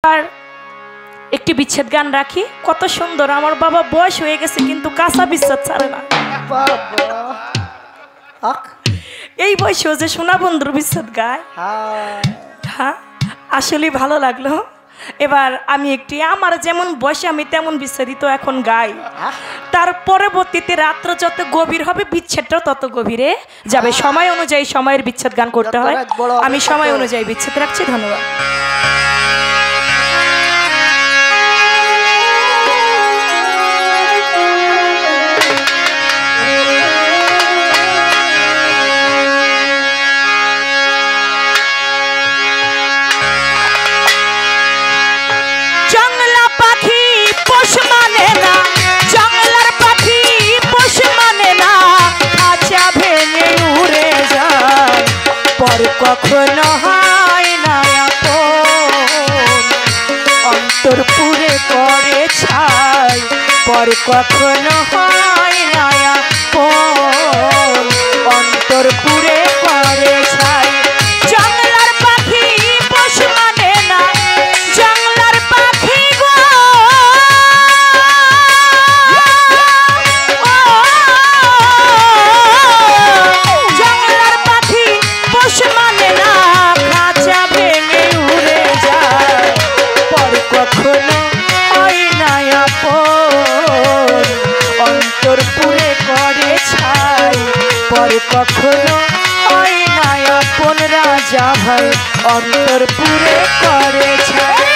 আর একটি বিচ্ছেদ গান রাখি। কত সুন্দর, আমার বাবা বয়স হয়ে গেছে কিন্তু কাঁচা বিচ্ছেদ ছাড়ে না। এই বয়সেও যে সোনা বন্ধুর বিচ্ছেদ গায়, হ্যাঁ আসলে ভালো লাগলো। এবার আমি একটি আমার যেমন বয়সে আমি তেমন বিচ্ছেদিত এখন গাই। তার পরবর্তীতে রাত্র যত গভীর হবে বিচ্ছেদটাও তত গভীরে যাবে। সময় অনুযায়ী সময়ের বিচ্ছেদ গান করতে হয়, আমি সময় অনুযায়ী বিচ্ছেদ রাখছি। ধন্যবাদ। কখনো হয় না অন্তর পুরে করে ছাই, পর কখনো হয় না অন্তর পুরে করে ছাই। জঙ্গলার পাখি পোষ মানে না, জঙ্গলার পাখি গো জঙ্গলার পাখি পোষ মানে না, খাঁচা ভেঙে উড়ে যায়, পর কখনো হয় না আপন অন্তর পুরে করে ছাই, পর কখনো হয় না আপন রাজা ভাই অন্তর পুরে করে ছাই।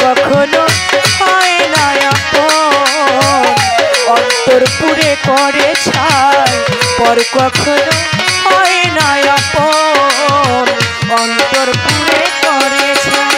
কখনো হয় না অন্তর পুরে করে ছাই, পর কখনো হয় না অন্তর পুরে করে ছাই।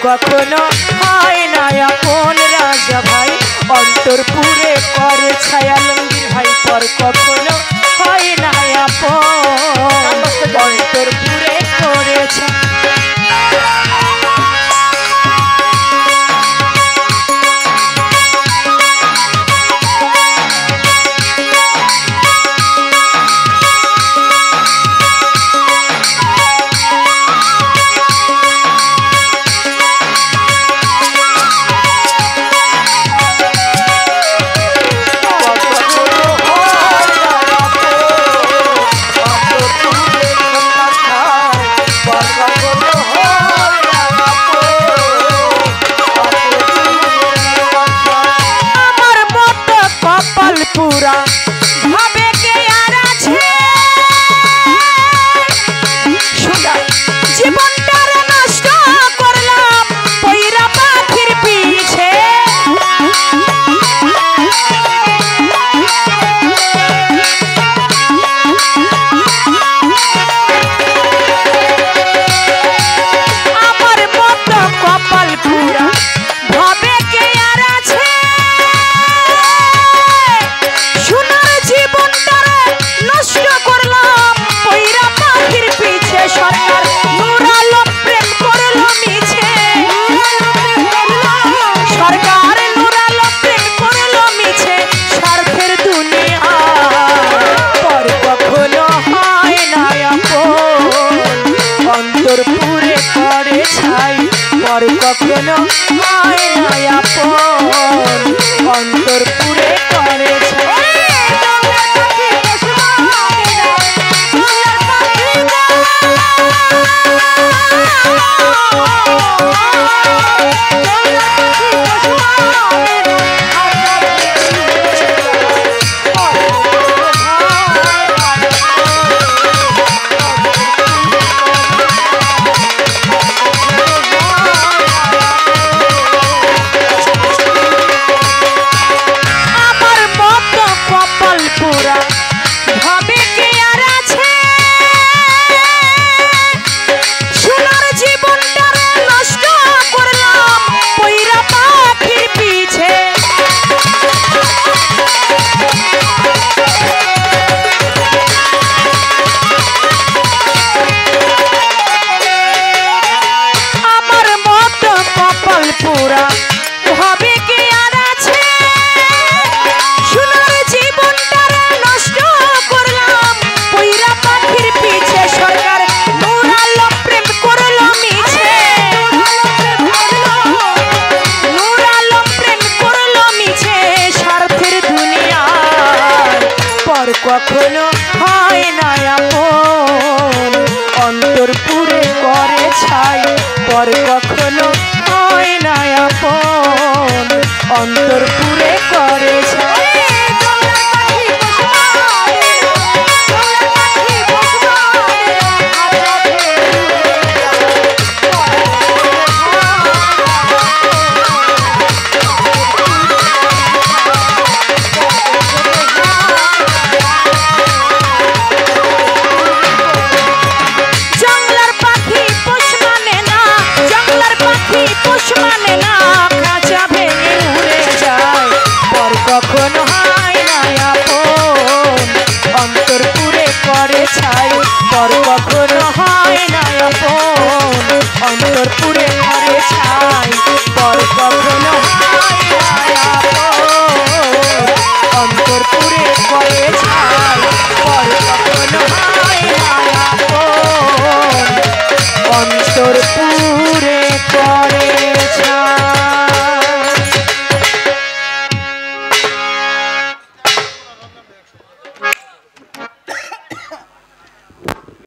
কখনো হয় না আপন রাজা ভাই অন্তর পুরে করে ছায়া লঙ্গির ভাই, পর কখনো হয় না আপন অন্তর পুরে করে ছায়া। কখনো হয় না আপন, অন্তর পুরে করে ছাই। পর কখনো হয় না আপন, অন্তর পুরে করে